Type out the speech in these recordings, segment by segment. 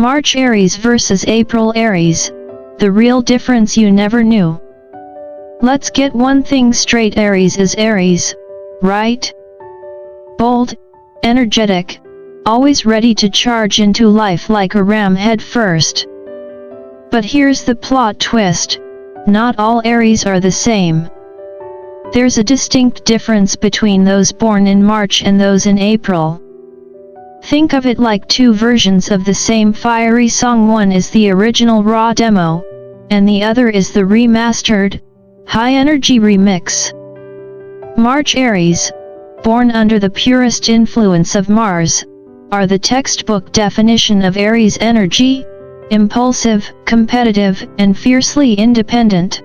March Aries versus April Aries, the real difference you never knew. Let's get one thing straight: Aries is Aries, right? Bold, energetic, always ready to charge into life like a ram head first. But here's the plot twist: not all Aries are the same. There's a distinct difference between those born in March and those in April. Think of it like two versions of the same fiery song. One is the original raw demo, and the other is the remastered, high-energy remix. March Aries, born under the purest influence of Mars, are the textbook definition of Aries energy: impulsive, competitive, and fiercely independent.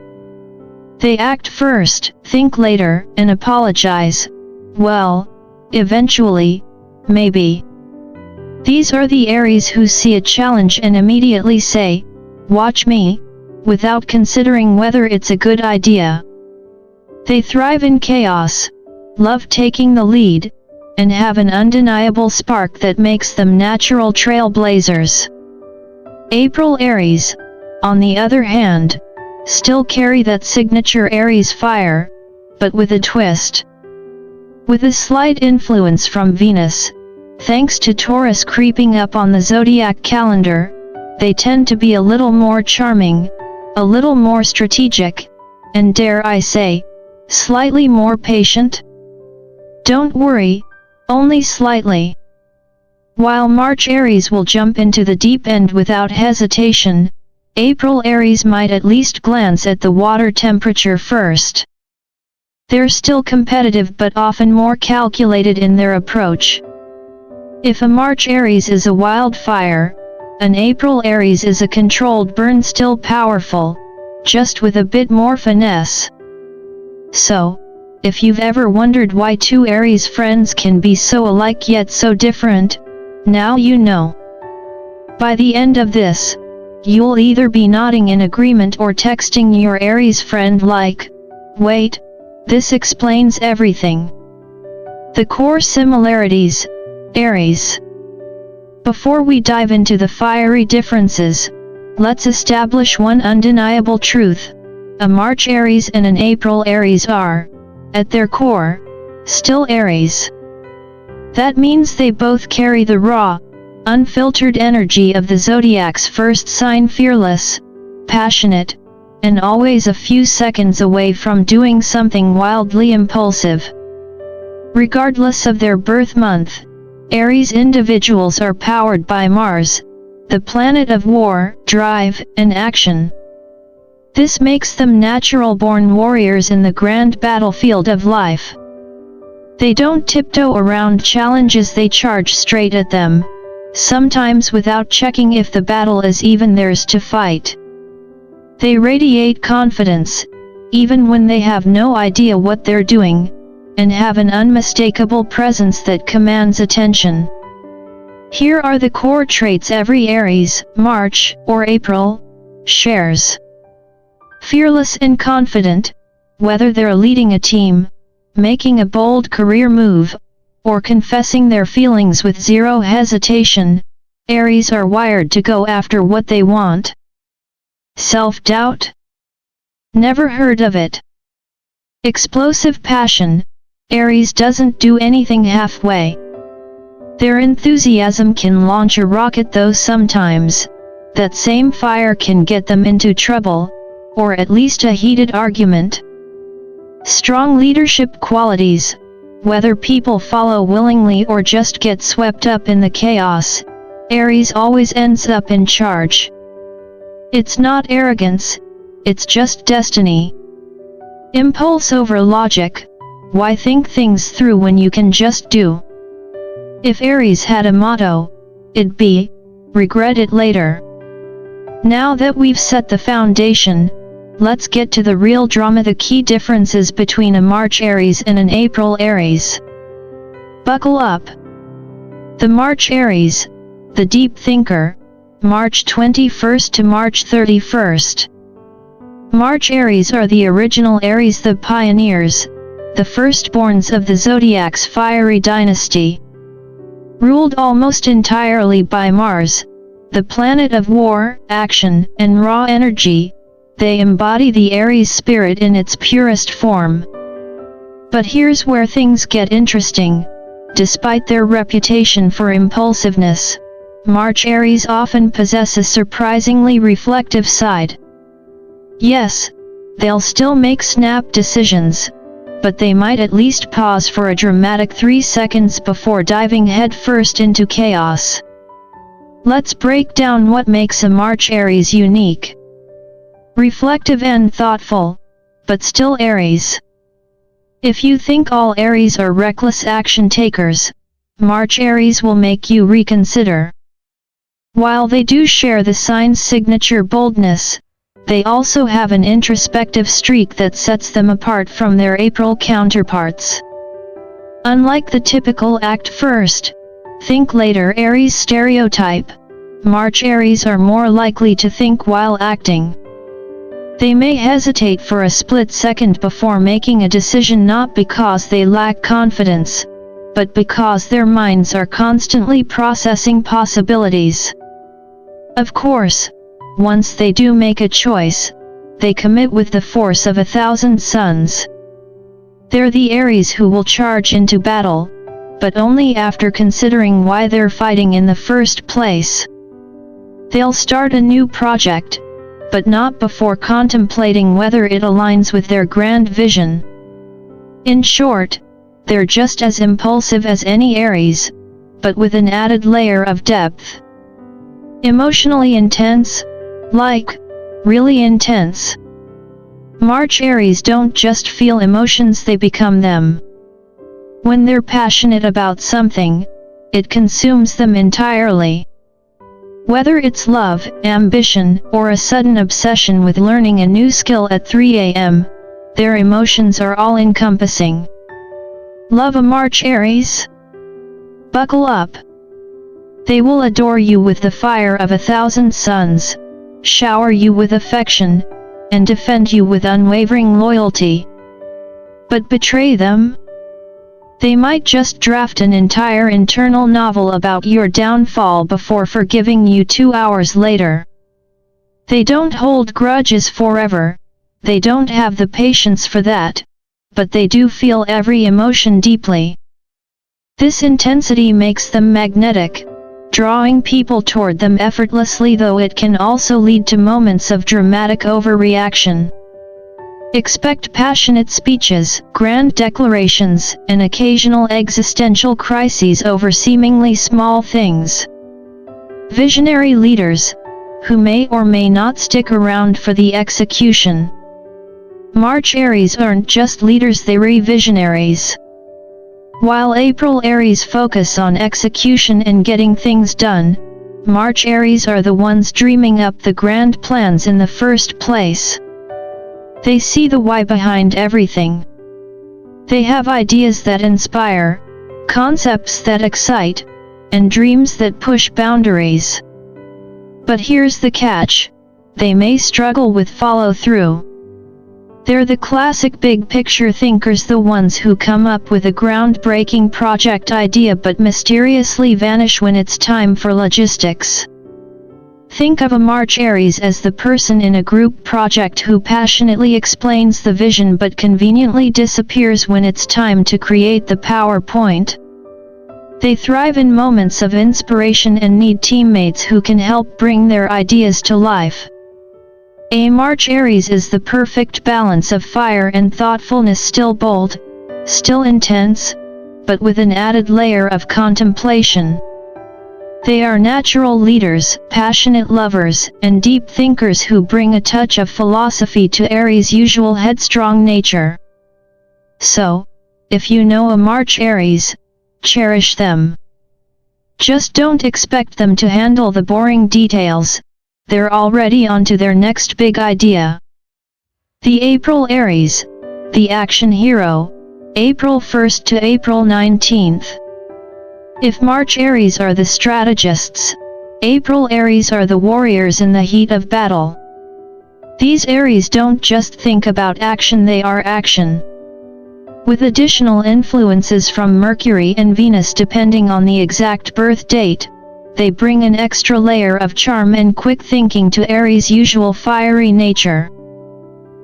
They act first, think later, and apologize, well, eventually, maybe. These are the Aries who see a challenge and immediately say, "Watch me," without considering whether it's a good idea. They thrive in chaos, love taking the lead, and have an undeniable spark that makes them natural trailblazers. April Aries, on the other hand, still carry that signature Aries fire, but with a twist. With a slight influence from Venus, thanks to Taurus creeping up on the zodiac calendar, they tend to be a little more charming, a little more strategic, and dare I say, slightly more patient? Don't worry, only slightly. While March Aries will jump into the deep end without hesitation, April Aries might at least glance at the water temperature first. They're still competitive but often more calculated in their approach. If a March Aries is a wildfire, an April Aries is a controlled burn, still powerful, just with a bit more finesse. So, if you've ever wondered why two Aries friends can be so alike yet so different, now you know. By the end of this, you'll either be nodding in agreement or texting your Aries friend like, "Wait, this explains everything." The core similarities: Aries. Before we dive into the fiery differences, let's establish one undeniable truth: a March Aries and an April Aries are, at their core, still Aries. That means they both carry the raw, unfiltered energy of the zodiac's first sign: fearless, passionate, and always a few seconds away from doing something wildly impulsive. Regardless of their birth month, Aries individuals are powered by Mars, the planet of war, drive, and action. This makes them natural-born warriors in the grand battlefield of life. They don't tiptoe around challenges, they charge straight at them, sometimes without checking if the battle is even theirs to fight. They radiate confidence, even when they have no idea what they're doing, and have an unmistakable presence that commands attention. Here are the core traits every Aries, March, or April shares. Fearless and confident, whether they're leading a team, making a bold career move, or confessing their feelings with zero hesitation, Aries are wired to go after what they want. Self-doubt? Never heard of it. Explosive passion: Aries doesn't do anything halfway. Their enthusiasm can launch a rocket, though sometimes, that same fire can get them into trouble, or at least a heated argument. Strong leadership qualities: whether people follow willingly or just get swept up in the chaos, Aries always ends up in charge. It's not arrogance, it's just destiny. Impulse over logic: why think things through when you can just do? If Aries had a motto, it'd be, regret it later. Now that we've set the foundation, let's get to the real drama: the key differences between a March Aries and an April Aries. Buckle up. The March Aries, the deep thinker, March 21st to March 31st. March Aries are the original Aries, the pioneers, the firstborns of the zodiac's fiery dynasty. Ruled almost entirely by Mars, the planet of war, action, and raw energy. They embody the Aries spirit in its purest form. But here's where things get interesting. Despite their reputation for impulsiveness, March Aries often possess a surprisingly reflective side. Yes, they'll still make snap decisions, but they might at least pause for a dramatic 3 seconds before diving headfirst into chaos. Let's break down what makes a March Aries unique. Reflective and thoughtful, but still Aries. If you think all Aries are reckless action takers, March Aries will make you reconsider. While they do share the sign's signature boldness, they also have an introspective streak that sets them apart from their April counterparts. Unlike the typical act first, think later Aries stereotype, March Aries are more likely to think while acting. They may hesitate for a split second before making a decision, not because they lack confidence, but because their minds are constantly processing possibilities. Of course, once they do make a choice, they commit with the force of 1,000 suns. They're the Aries who will charge into battle, but only after considering why they're fighting in the first place. They'll start a new project, but not before contemplating whether it aligns with their grand vision. In short, they're just as impulsive as any Aries, but with an added layer of depth. Emotionally intense, like, really intense. March Aries don't just feel emotions, they become them. When they're passionate about something, it consumes them entirely. Whether it's love, ambition, or a sudden obsession with learning a new skill at 3 a.m., their emotions are all-encompassing. Love a March Aries? Buckle up. They will adore you with the fire of 1,000 suns, shower you with affection, and defend you with unwavering loyalty. But betray them? They might just draft an entire internal novel about your downfall before forgiving you 2 hours later. They don't hold grudges forever, they don't have the patience for that, but they do feel every emotion deeply. This intensity makes them magnetic, drawing people toward them effortlessly, though it can also lead to moments of dramatic overreaction. Expect passionate speeches, grand declarations, and occasional existential crises over seemingly small things. Visionary leaders, who may or may not stick around for the execution. March Aries aren't just leaders, they're visionaries. While April Aries focus on execution and getting things done, March Aries are the ones dreaming up the grand plans in the first place. They see the why behind everything. They have ideas that inspire, concepts that excite, and dreams that push boundaries. But here's the catch: they may struggle with follow-through. They're the classic big-picture thinkers, the ones who come up with a groundbreaking project idea but mysteriously vanish when it's time for logistics. Think of a March Aries as the person in a group project who passionately explains the vision but conveniently disappears when it's time to create the PowerPoint. They thrive in moments of inspiration and need teammates who can help bring their ideas to life. A March Aries is the perfect balance of fire and thoughtfulness, still bold, still intense, but with an added layer of contemplation. They are natural leaders, passionate lovers, and deep thinkers who bring a touch of philosophy to Aries' usual headstrong nature. So, if you know a March Aries, cherish them. Just don't expect them to handle the boring details, they're already on to their next big idea. The April Aries, the action hero, April 1st to April 19th. If March Aries are the strategists, April Aries are the warriors in the heat of battle. These Aries don't just think about action, they are action. With additional influences from Mercury and Venus depending on the exact birth date, they bring an extra layer of charm and quick thinking to Aries' usual fiery nature.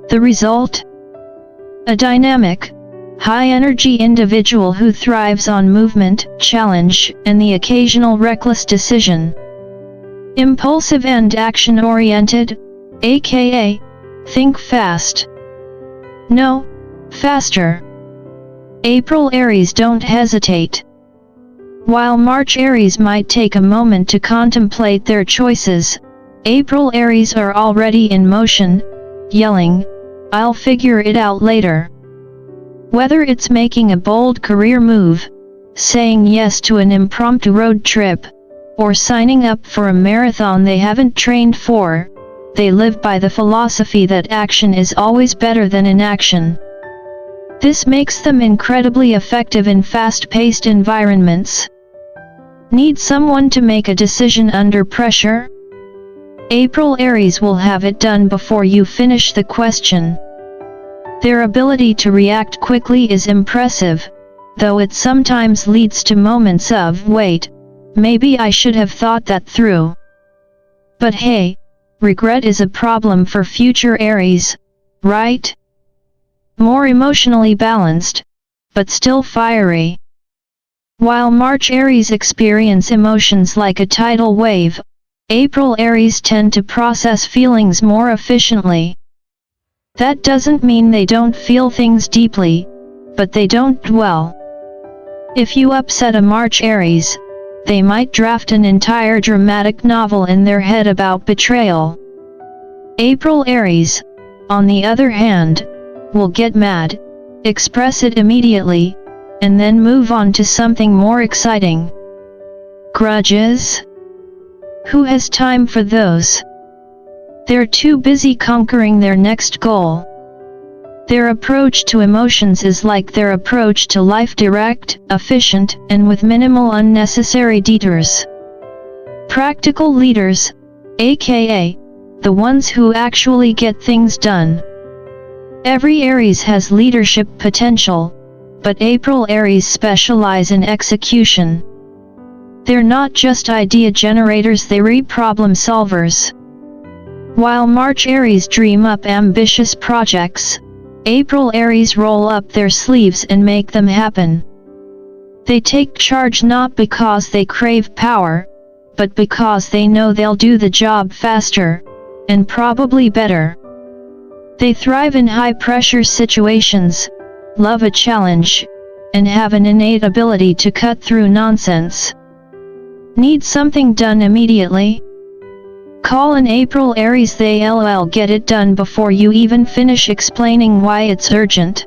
The result? A dynamic, high-energy individual who thrives on movement, challenge, and the occasional reckless decision. Impulsive and action-oriented, aka, think fast. No, faster. April Aries don't hesitate. While March Aries might take a moment to contemplate their choices, April Aries are already in motion, yelling, "I'll figure it out later." Whether it's making a bold career move, saying yes to an impromptu road trip, or signing up for a marathon they haven't trained for, they live by the philosophy that action is always better than inaction. This makes them incredibly effective in fast-paced environments. Need someone to make a decision under pressure? April Aries will have it done before you finish the question. Their ability to react quickly is impressive, though it sometimes leads to moments of, "Wait, maybe I should have thought that through." But hey, regret is a problem for future Aries, right? More emotionally balanced, but still fiery. While March Aries experience emotions like a tidal wave, April Aries tend to process feelings more efficiently. That doesn't mean they don't feel things deeply, but they don't dwell. If you upset a March Aries, they might draft an entire dramatic novel in their head about betrayal. April Aries, on the other hand, will get mad, express it immediately, and then move on to something more exciting. Grudges? Who has time for those? They're too busy conquering their next goal. Their approach to emotions is like their approach to life: direct, efficient, and with minimal unnecessary detours. Practical leaders, aka, the ones who actually get things done. Every Aries has leadership potential, but April Aries specialize in execution. They're not just idea generators, they're problem solvers. While March Aries dream up ambitious projects, April Aries roll up their sleeves and make them happen. They take charge not because they crave power, but because they know they'll do the job faster, and probably better. They thrive in high-pressure situations, love a challenge, and have an innate ability to cut through nonsense. Need something done immediately? Call an April Aries, they'll get it done before you even finish explaining why it's urgent.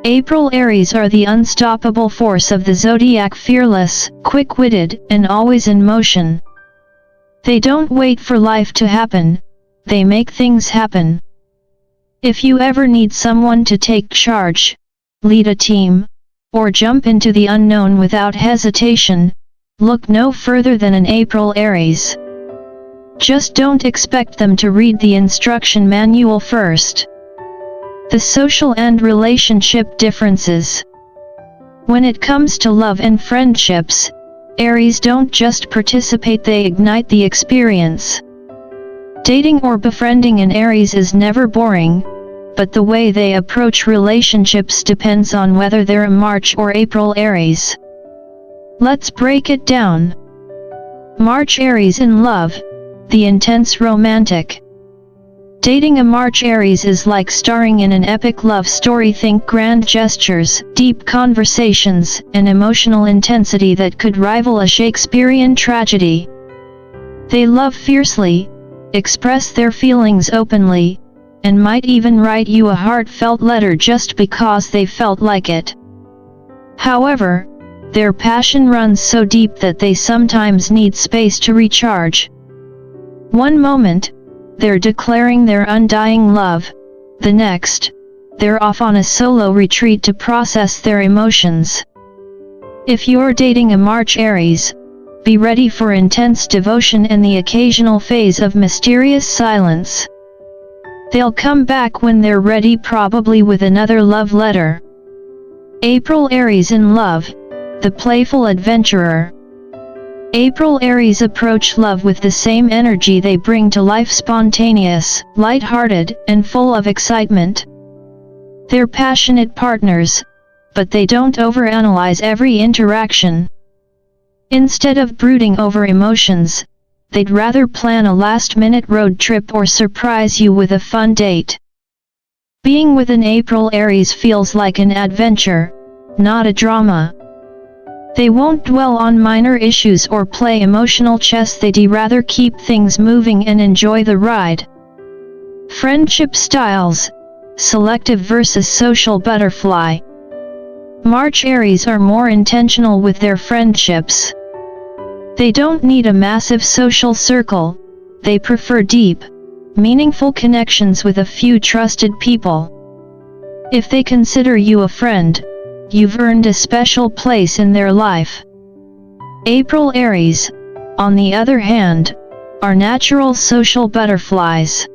April Aries are the unstoppable force of the zodiac, fearless, quick-witted, and always in motion. They don't wait for life to happen, they make things happen. If you ever need someone to take charge, lead a team, or jump into the unknown without hesitation, look no further than an April Aries. Just don't expect them to read the instruction manual first. The social and relationship differences. When it comes to love and friendships, Aries don't just participate, they ignite the experience. Dating or befriending an Aries is never boring, but the way they approach relationships depends on whether they're a March or April Aries. Let's break it down. March Aries in love, the intense romantic. Dating a March Aries is like starring in an epic love story. Think grand gestures, deep conversations, and emotional intensity that could rival a Shakespearean tragedy. They love fiercely, express their feelings openly, and might even write you a heartfelt letter just because they felt like it. However, their passion runs so deep that they sometimes need space to recharge. One moment, they're declaring their undying love, the next, they're off on a solo retreat to process their emotions. If you're dating a March Aries, be ready for intense devotion and the occasional phase of mysterious silence. They'll come back when they're ready, probably with another love letter. April Aries in love, the playful adventurer. April Aries approach love with the same energy they bring to life, spontaneous, light-hearted, and full of excitement. They're passionate partners, but they don't overanalyze every interaction. Instead of brooding over emotions, they'd rather plan a last-minute road trip or surprise you with a fun date. Being with an April Aries feels like an adventure, not a drama. They won't dwell on minor issues or play emotional chess, they'd rather keep things moving and enjoy the ride. Friendship styles: selective versus social butterfly. March Aries are more intentional with their friendships. They don't need a massive social circle, they prefer deep, meaningful connections with a few trusted people. If they consider you a friend, you've earned a special place in their life. April Aries, on the other hand, are natural social butterflies.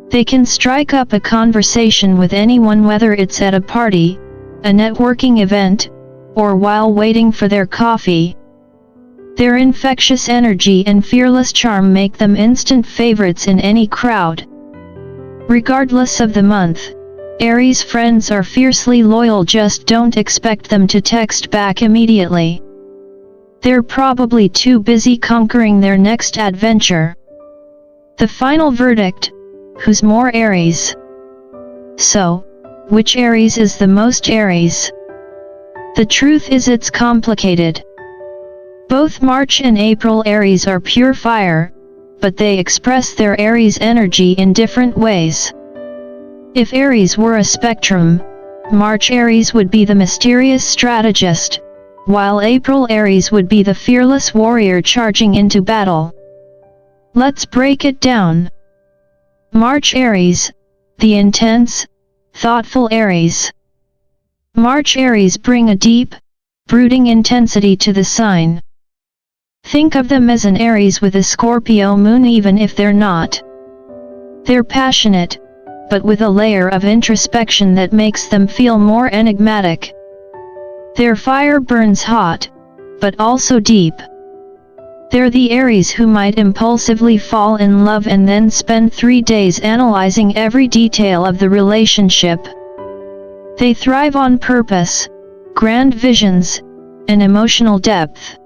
They can strike up a conversation with anyone, whether it's at a party, a networking event, or while waiting for their coffee. Their infectious energy and fearless charm make them instant favorites in any crowd. Regardless of the month, Aries friends are fiercely loyal, just don't expect them to text back immediately. They're probably too busy conquering their next adventure. The final verdict: who's more Aries? So, which Aries is the most Aries? The truth is, it's complicated. Both March and April Aries are pure fire, but they express their Aries energy in different ways. If Aries were a spectrum, March Aries would be the mysterious strategist, while April Aries would be the fearless warrior charging into battle. Let's break it down. March Aries, the intense, thoughtful Aries. March Aries bring a deep, brooding intensity to the sign. Think of them as an Aries with a Scorpio moon, even if they're not. They're passionate, but with a layer of introspection that makes them feel more enigmatic. Their fire burns hot, but also deep. They're the Aries who might impulsively fall in love and then spend 3 days analyzing every detail of the relationship. They thrive on purpose, grand visions, and emotional depth.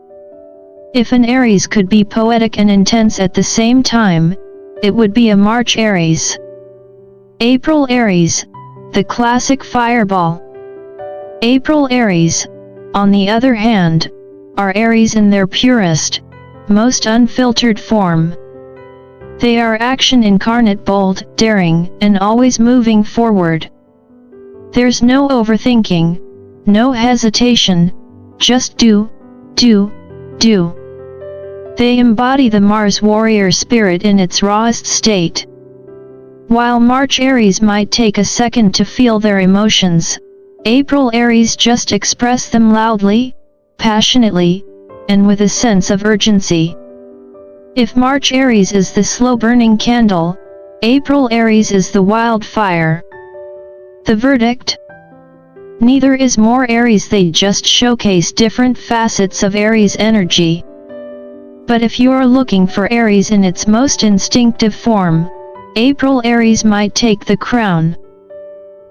If an Aries could be poetic and intense at the same time, it would be a March Aries. April Aries, the classic fireball. April Aries, on the other hand, are Aries in their purest, most unfiltered form. They are action incarnate, bold, daring, and always moving forward. There's no overthinking, no hesitation, just do. They embody the Mars warrior spirit in its rawest state. While March Aries might take a second to feel their emotions, April Aries just express them loudly, passionately, and with a sense of urgency. If March Aries is the slow-burning candle, April Aries is the wildfire. The verdict? Neither is more Aries, they just showcase different facets of Aries energy. But if you're looking for Aries in its most instinctive form, April Aries might take the crown.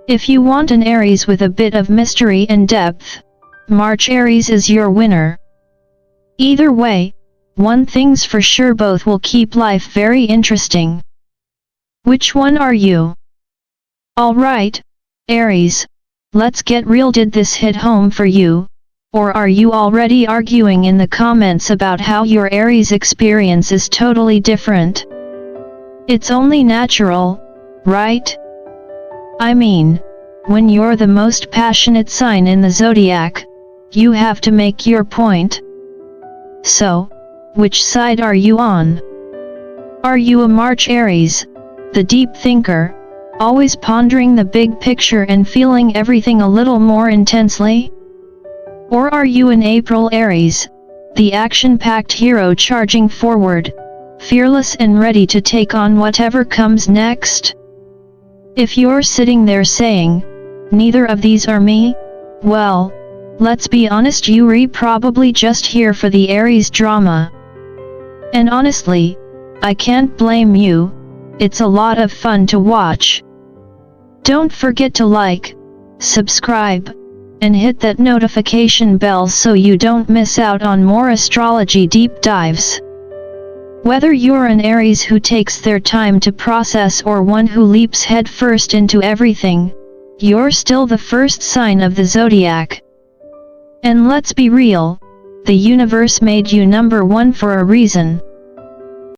If you want an Aries with a bit of mystery and depth, March Aries is your winner. Either way, one thing's for sure, both will keep life very interesting. Which one are you? Alright, Aries, let's get real. Did this hit home for you, or are you already arguing in the comments about how your Aries experience is totally different? It's only natural, right? I mean, when you're the most passionate sign in the zodiac, you have to make your point. So, which side are you on? Are you a March Aries, the deep thinker, always pondering the big picture and feeling everything a little more intensely? Or are you an April Aries, the action-packed hero charging forward, fearless and ready to take on whatever comes next? If you're sitting there saying, neither of these are me, well, Let's be honest, you're probably just here for the Aries drama. And honestly, I can't blame you, it's a lot of fun to watch. Don't forget to like, subscribe, and hit that notification bell so you don't miss out on more astrology deep dives. Whether you're an Aries who takes their time to process or one who leaps headfirst into everything, you're still the first sign of the zodiac. And let's be real, the universe made you number one for a reason.